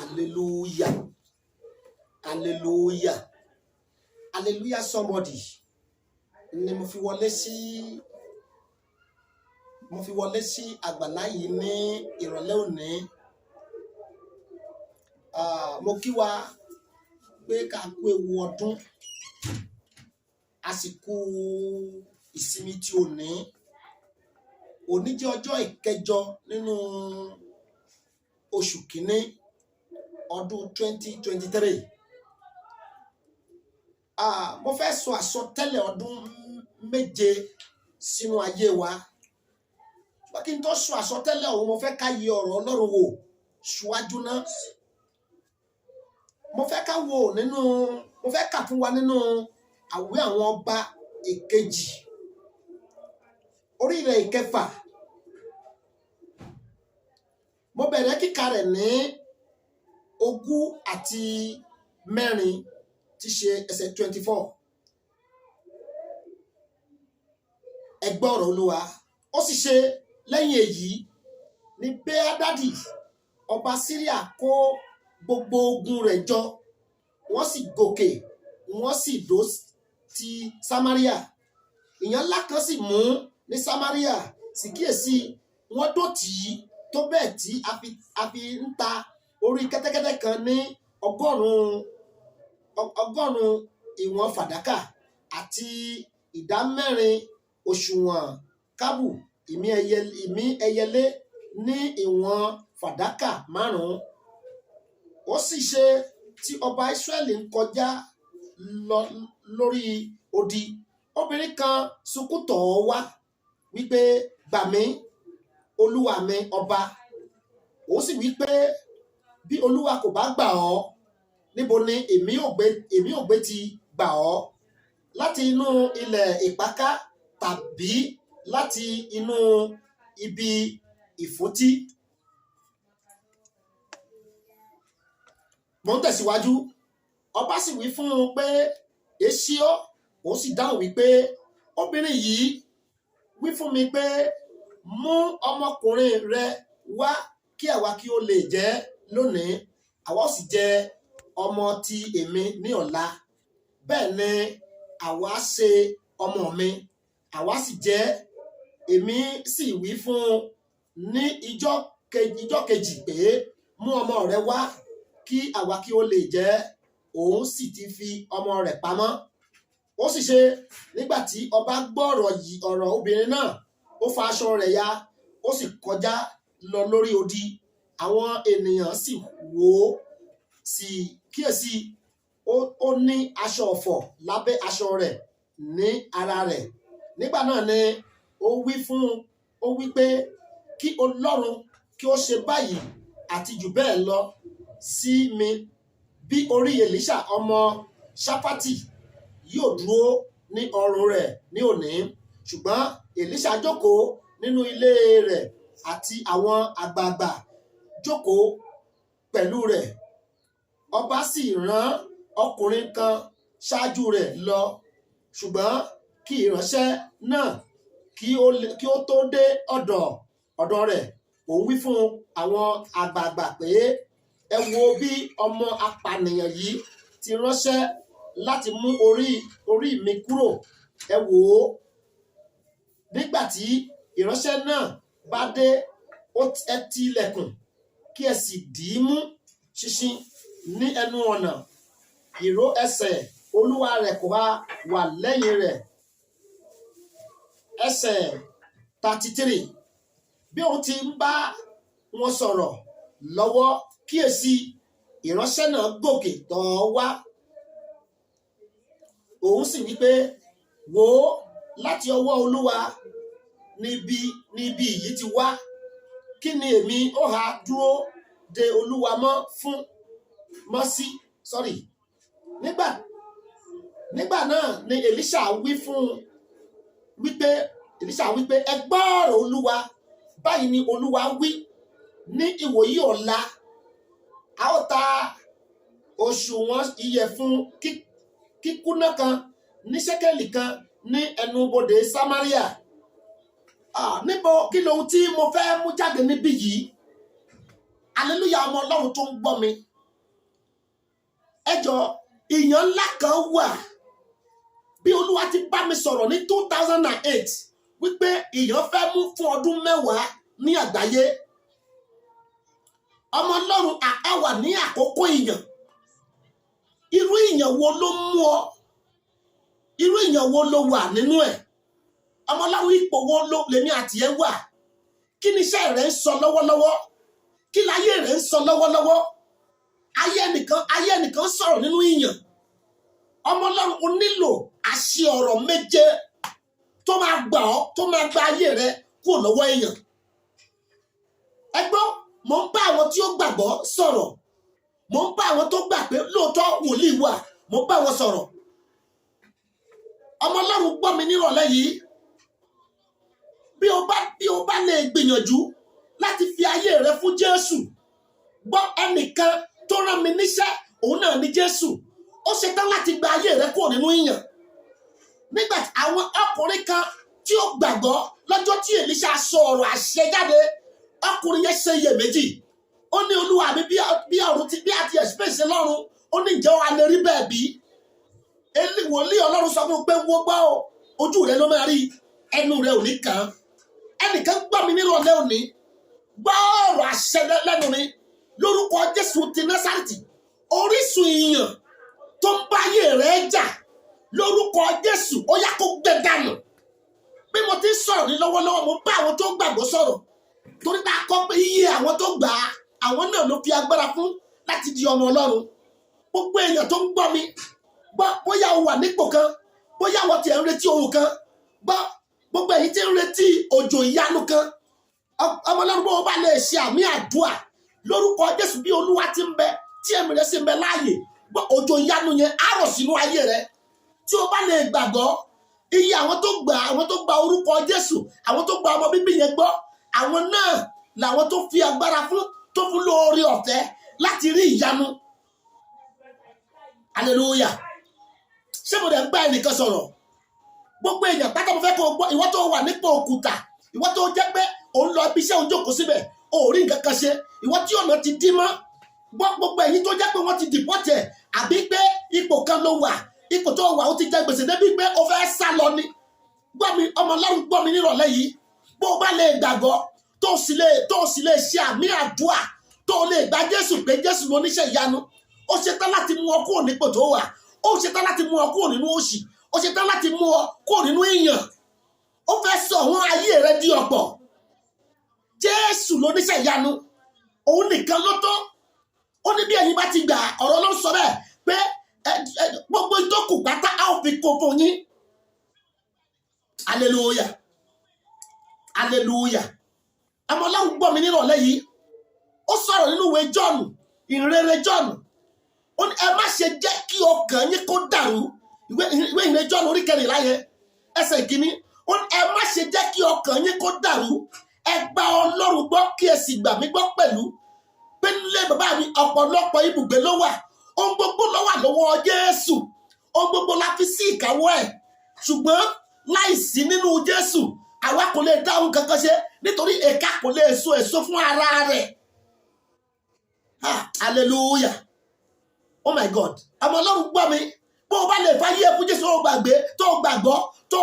Hallelujah. Hallelujah. Hallelujah somebody. Ni mo fi wọlé sí àgbàlá yìí ní ìrọ̀lẹ́ òní. Mo kí wa pé ká kú ewu ọdún. Àsìkò ìsinmi tí òní. Òní jẹ́ ọjọ́ ìkẹjọ nínú oṣù kìíní ọdún 2023. Mo fẹ́ sọ àsọtẹ́lẹ̀ ọdún méje sínú ayé wa. Ṣùgbọ́n kí n tó sọ àsọtẹ́lẹ̀ ọ̀hún, mo fẹ́ ká yẹ ọ̀rọ̀ Ọlọ́run wò ṣíwájú náà. Mo fẹ́ kà fún wa nínú àwé àwọn ọba ìkejì orí rẹ̀ ìkẹfà. Mo bẹ̀rẹ̀ kíkà rẹ̀ ní 24 tí ṣe ẹsẹ̀ 24. Ẹ gbọ́ ọ̀rọ̀ Olúwa. Ó sì ṣe lẹ́yìn èyí ní Bẹ́ádádì ọba Síríà kó gbogbo ogun rẹ̀ jọ, wọ́n sì gòkè, wọ́n sì dó ti Samaria. Ìyàn ńlá kan sì mú ní Samaria, sì kíyèsí wọ́n dó tì í tó bẹ́ẹ̀ tí a fi ń ta orí kẹ́tẹ́kẹ́tẹ́ kan ní ọgọ́rùn-ún ìwọ̀n fàdákà àti 4 òṣùwọ̀n kábù ìmí ẹyẹlé ní ìwọ̀n fàdákà 5. Ó sì ṣe tí ọba Ísírẹ́lì ń kọjá lọ lórí odi, obìnrin kan sunkún tọ̀ ọ́ wá wípé, gbà mí olúwa mi ọba. Òun sì wípé, bí olúwa kò bá gbà ọ́, níbo ni èmi ò gbé ti gbà ọ́? Láti inú ilẹ̀ ìpakà tàbí láti inú ibi ìfúntí? Mo ń tẹ̀síwájú. Ọba sì wí fún un pé, èsì ọ́? Òun sì dáhùn wípé, obìnrin yìí wí fún mi pé, mú ọmọkùnrin rẹ wá kí àwa kí ó lè jẹ lónìí, àwa ó sì jẹ ọmọ ti èmi ní ọ̀la. Bẹ́ẹ̀ ni àwa ṣe ọmọ mi, àwa sì jẹ. Èmi sì wí fún un ní ìjọ́ kejì pé, mú ọmọ rẹ wá kí àwa kí ó lè jẹ. Òun sì ti fi ọmọ rẹ̀ pamọ́. Ó sì ṣe nígbà tí ọba gbọ́ ọ̀rọ̀ obìnrin náà, ó fa aṣọ rẹ̀ ya, ó sì kọjá lọ lórí odi. Àwọn ènìyàn sì wò ó, sì kíyèsí ó ní aṣọ ọ̀fọ̀ lábẹ́ aṣọ rẹ̀ ní ara rẹ̀. Nígbà náà ni ó wí pé, kí Ọlọ́run kí ó ṣe báyìí àti jù bẹ́ẹ̀ lọ sí mi, bí orí Èlíṣà ọmọ Ṣáfátì yóò dúró ní ọrùn rẹ̀ ní òní. Ṣùgbọ́n Èlíṣà jókòó nínú ilé rẹ̀, àti àwọn àgbààgbà jókòó pẹ̀lú rẹ̀. Ọba sì rán ọkùnrin kan ṣáájú rẹ̀ lọ, ṣùgbọ́n kí ìránṣẹ́ náà kí ó tó dé ọ̀dọ̀ rẹ̀, òun wí fún àwọn àgbààgbà pé, ẹ wo bí ọmọ apànìyàn yìí ti ránṣẹ́ láti mú orí mi kúrò. Ẹ wò ó. Nígbà tí ìránṣẹ́ náà bá dé, ẹ ti ilẹ̀kùn, kí ẹ sì dì í mú ṣinṣin ní ẹnu ọ̀nà. Ìró ẹsẹ̀ olúwa rẹ̀ kò bá wà lẹ́yìn rẹ̀. Ẹsẹ̀ 33. Bí òun ti ń bá wọn sọ̀rọ̀ lọ́wọ́, kíyèsí ìránṣẹ́ náà gòkè tọ̀ ọ́ wá. Òun sì wí pé, wò ó, láti ọwọ́ olúwa níbi yìí ti wá. Kí ni èmi ó ha dúró de olúwa mọ́ sí? Nígbà náà ni Èlíṣà wípé, ẹ gbọ́ ọ̀rọ̀ olúwa. Báyìí ni olúwa wí, ní ìwòyí ọ̀la, a ó ta òṣùwọ̀n ìyẹ̀fun kíkúnná kan ní ṣékélì kan ní ẹnubodè Samaria. Níbo kí lohun tí mo fẹ́ mú jáde níbí yìí? Hallelujah, ọmọ Ọlọ́run tó ń gbọ́ mi. ẹjọ́ ìyàn ńlá kan wà bí Olúwa ti bá mi sọ̀rọ̀ ní 2008 wípé ìyàn fẹ́ mú fún ọdún 10 ní àgbáyé. ọmọ Ọlọ́run a wà ní àkókò ìyàn. irú ìyàn wo ló mú ọ? irú ìyàn wo ló wà nínú ẹ̀? ọmọ Ọlọ́run ipò wo ló lèmi àti ẹ wà? kí ni iṣẹ́ rẹ̀ ń sọ lọ́wọ́lọ́wọ́? kí láyé rẹ̀ ń sọ lọ́wọ́lọ́wọ́? ayé ẹnìkan sọ̀rọ̀ nínú ìyàn. ọmọ Ọlọ́run o nílò àṣẹ ọ̀rọ̀ méje tó máa gbà ọ́, tó máa gba ayé rẹ kúrò lọ́wọ́ èèyàn. ẹ gbọ́, mò ń bá àwọn tí ó gbàgbọ́ sọ̀rọ̀, mò ń bá àwọn tó gbà pé lóòótọ́ wòlíì wà, mò ń bá wọn sọ̀rọ̀. ọmọ Ọlọ́run gbọ́ mi nírọ̀lẹ́ yìí, bí o bá lè gbìyànjú láti fi ayé rẹ fún Jésù. gbọ́, ẹnìkan tó rán mi níṣẹ́, òun náà ni Jésù. ó ṣetán láti gba ayé rẹ kúrò nínú ìyàn. nígbà tí àwọn ọkùnrin kan tí ó gbàgbọ́ lọ́jọ́ tí Èlíṣà sọ ọ̀rọ̀ àṣẹ jáde, ọkùnrin yẹn ṣe iyèméjì. ó ní Olúwa mi, bí ọ̀run ti bí àti ẹ̀sìpèsè lọ́run, ó ní ǹjẹ́ wàá lè rí bẹ́ẹ̀ bí? wòlíì Ọlọ́run sọ fún un pé wọ́n gbọ́ ojú rẹ ló máa rí, ẹnu rẹ ò ní kàn án. ẹnìkan gbọ́ mi nírọ̀lẹ́ òní, gbọ́ ọ̀rọ̀ àṣẹ lẹ́nu mi lórúkọ Jésù ti Násárẹ́tì. orísun ìyàn tó ń bá ayé rẹ jà lórúkọ Jésù ó yá kó gbẹ dànù. bí mo ti ń sọ̀rọ̀ ní lọ́wọ́lọ́wọ́, mo bá àwọn tó gbàgbọ́ sọ̀rọ̀, torí bá a kọ́ pé iye àwọn tó gbà á, àwọn náà ló fi agbára fún láti di ọmọ Ọlọ́run. gbogbo èèyàn tó ń gbọ́ mi, gbọ́, bóyá o wà nípò kan, bóyá wọ́n ti ń retí ohun kan, gbọ́, gbogbo èyí tí ń retí òjò ìyanu kan, ọmọ Ọlọ́run bó o bá lè ṣe àmì àdúrà lórúkọ Jésù, bí Olúwa ti ń bẹ tí ẹ̀mí rẹ̀ sì ń bẹ láàyè, gbọ́, òjò ìyanu yẹn á rọ̀ sínú ayé rẹ. tí o bá lè gbàgbọ́, iye àwọn tó gba orúkọ Jésù, àwọn tó gba ọmọ bíbí yẹn gbọ́, àwọn náà làwọn tó fi agbára fún, tó fún lóore ọ̀fẹ́ láti rí ìyanu. hallelujah. ṣé mo dẹ̀ ń bá ẹnìkan sọ̀rọ̀? gbogbo èèyàn pátá mo fẹ́ kó o gbọ́, ìwọ tó wà nípò òkúta, ìwọ tó jẹ́ pé òun lọ ibi iṣẹ́, òun jókòó síbẹ̀, o ò rí nǹkan kan ṣe, ìwọ tí ọ̀nà ti dí mọ́, gbọ́, gbogbo èyí tó jẹ́ pé wọ́n ti dìpọ́tẹ̀, àbí pé ipò kan ló wà, ipò tó wà ó ti jẹ gbèsè débi pé o fẹ́ sá lọ ni. gbọ́ mi, ọmọ Ọlọ́run gbọ́ mi nírọ̀lẹ́ yìí, bó o bá lè gbàgbọ́, tó o sì lè ṣe àmì àdúrà, tó o lè gba Jésù pé Jésù ló níṣẹ́ ìyanu. ó ṣetán láti mú ọ kúrò nípò tó wà, ó ṣetán láti mú ọ kúrò nínú òṣì, ó ṣetán láti mú ọ kúrò nínú ìyàn. ó fẹ́ sọ àwọn ayé rẹ di ọ̀pọ̀. Jésù ló níṣẹ́ ìyanu, òun nìkan ló tó. ó ní bí ẹ̀yin bá ti gbà, ọ̀rọ̀ ló ń sọ bẹ́ẹ̀ pé gbogbo ìtókù pátá a ó fi kó fún yín. hallelujah, hallelujah. ọmọ Ọlọ́run gbọ́ mi nírọ̀lẹ́ yìí, ó sọ̀rọ̀ nínú ìwé John, ìrere John. ó ní ẹ má ṣe jẹ́ kí ọkàn yín kó dàrú. ìwé ìrere John orí 14 yẹn ẹsẹ̀ ìkíní. ó ní ẹ má ṣe jẹ́ kí ọkàn yín kó dàrú. ẹ gba Ọlọ́run gbọ́ kí ẹ sì gbà mí gbọ́ pẹ̀lú. pé nílé bàbá mi ọ̀pọ̀lọpọ̀ ibùgbé ló wà. ohun gbogbo ló wà lọ́wọ́ Jésù. ohun gbogbo la fi sí ìkáwọ́ ẹ̀. ṣùgbọ́n láìsí nínú Jésù, àwa kò lè dá ohun kankan ṣe, nítorí ẹ̀ka kò lè so èso fún ara rẹ̀. hallelujah, oh my God. ọmọ Ọlọ́run gbọ́ mi, bó o bá lè fa ayé fún Jésù, ó gbàgbé, tó o gbàgbọ́, tó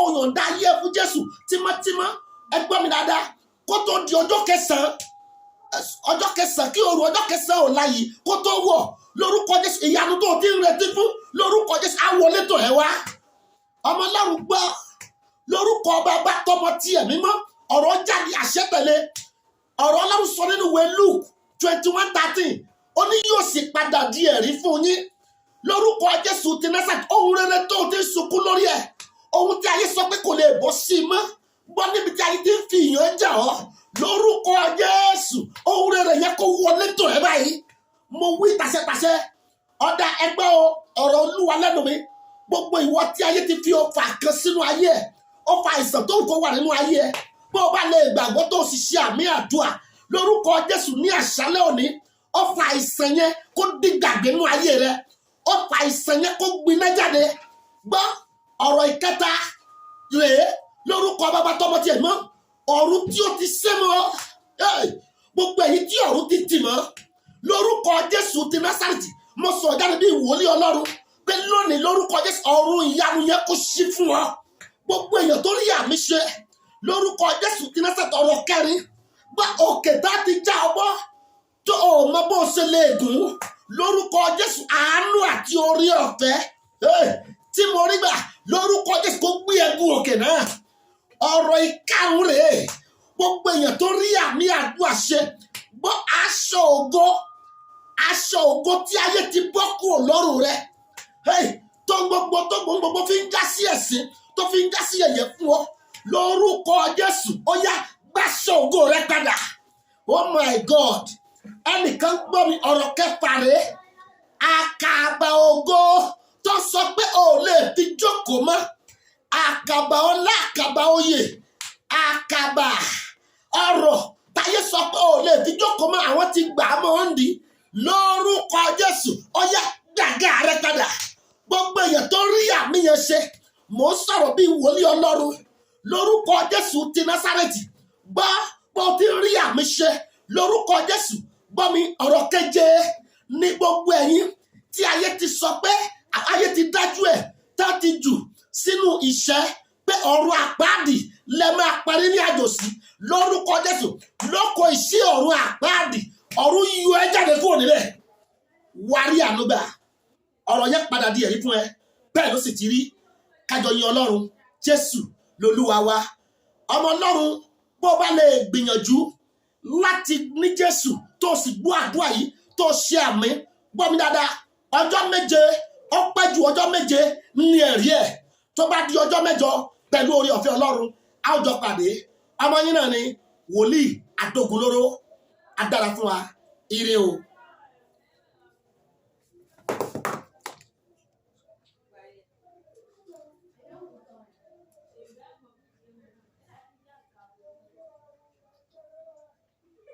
o yọ̀ǹda ayé fún Jésù tímọ́tímọ́, ẹ gbọ́ mi dáadáa, kó tó di ọjọ́ kẹsàn-án kí òru ọjọ́ kẹsàn-án ọ̀la yìí kó tó wọ̀, lórúkọ Jésù, ìyanu tó o ti ń retí fún, lórúkọ Jésù á wọlé tọ̀ ẹ́ wá. ọmọ Ọlọ́run gbọ́, lórúkọ Baba, tọmọ tí Ẹ̀mí Mímọ́, ọ̀rọ̀ jáde, àṣẹ tẹ̀lé. ọ̀rọ̀ Ọlọ́run sọ nínú ìwé Luke 21:13, ó ní yóò sì padà di ẹ̀rí fún yín lórúkọ Jésù ti Násárẹ́tì. ohun rere tó o ti ń sunkún lórí ẹ̀, ohun tí ayé sọ pé kò lè bọ́ sí i mọ́, gbọ́, níbi tí ayé ti ń fi ìyàn jà ọ́, lórúkọ Jésù, ohun rere yẹn kó wọlé tọ̀ ẹ́ báyìí. mo wí tàṣẹtàṣẹ, ọ̀dà ẹgbẹ́ ọ̀rọ̀ Olúwa lẹ́nu mi. gbogbo ìwọ tí ayé ti fi ọfà kan sínú ayé ẹ̀, ọfà àìsàn tó ń kó wà nínú ayé ẹ̀, bó o bá lè gbàgbọ́ tó o sì ṣe àmì àdúrà lórúkọ Jésù ní àṣálẹ́ òní, ọfà àìsàn yẹn kó dìgbàgbé nínú ayé rẹ, ọfà àìsàn yẹn kó gbiná jáde. gbọ́, ọ̀rọ̀ ìkẹta rèé, lórúkọ Baba, tọmọ tí Ẹ̀mí Mímọ́, ọ̀run tí ó ti sé mọ́, gbogbo èyí tí ọ̀run ti tì mọ́, lórúkọ Jésù ti Násárẹ́tì, mo sọ jáde bí ìwòlíì Ọlọ́run pé lónìí lórúkọ Jésù ọ̀run ìyanu yẹn kó ṣí fún wọn. Gbogbo èèyàn tó rí àmì ṣe lórúkọ Jésù tí náà ṣètò ọ̀rọ̀ kẹrin gba òkè tá a ti já ọgbọ́ tó o mọ bó ṣe lè gùn lórúkọ Jésù àánú àti orí ọ̀fẹ́ tí mo rí gbà lórúkọ Jésù kó gbé ẹgún òkè náà. Ọ̀rọ̀ ìkarùn rèé gbogbo èèyàn tó rí àmì àdúrà ṣe gbọ́ aṣọ ògo tí ayé ti bọ́ kúrò lọ́rùn rẹ tó gbogbo fi ń já sí ẹ̀sín tó fi ń já sí yẹ̀yẹ́ fún ọ lórúkọ Jésù ó yá gbàṣọ ògo rẹ padà. Oh my God, ẹnìkan gbọ́ mi ọ̀rọ̀ kẹfà rèé àkàbà ògo tó sọ pé o lè fi jókòó mọ́, àkàbà ọlá, àkàbà oyè, àkàbà ọrọ̀ táyé sọ pé o lè fi jókòó mọ́, àwọn ti gbà á mọ́ ń di lórúkọ Jésù ó yá gbàgà rẹ padà. Gbogbo èèyàn tó rí àmì yẹn ṣe mò ń sọ̀rọ̀ bí wòlíì Ọlọ́run lórúkọ Jésù ti Násárẹ́tì gbọ́ bó ti rí àmì ṣe lórúkọ Jésù. Gbọ́ mi ọ̀rọ̀ keje ní gbogbo ẹ̀yin tí ayé ti sọ pé ayé ti dájú ẹ̀ tá ti jù sínú ìṣẹ́ pé ọ̀run àpáàdì lẹ máa parí ní àjòsí lórúkọ Jésù lóko ìṣí ọ̀run àpáàdì ọ̀run yọ ẹ jáde kúrò níbẹ̀ wárí ànúbà. Ọ̀rọ̀ yẹn padà di ẹ̀rí fún ẹ bẹ́ẹ̀ ló sì ti rí. Kájọ yin Ọlọ́run Jésù lolúwa wa. Ọmọ Ọlọ́run bó bá lè gbìyànjú láti ní Jésù tó sì gbọ́ àdúrà yìí tó ṣe àmì gbọ́ mi dáadáa ọjọ́ méje ó pẹ́ ju ọjọ́ méje ní ẹ̀rí ẹ̀ tó bá di ọjọ́ mẹ́jọ pẹ̀lú orí ọ̀fẹ́ Ọlọ́run a ó jọ pàdé. Ọmọ yín náà ni wòlíì Adógunlóró. Á dára fún wa. Ire o.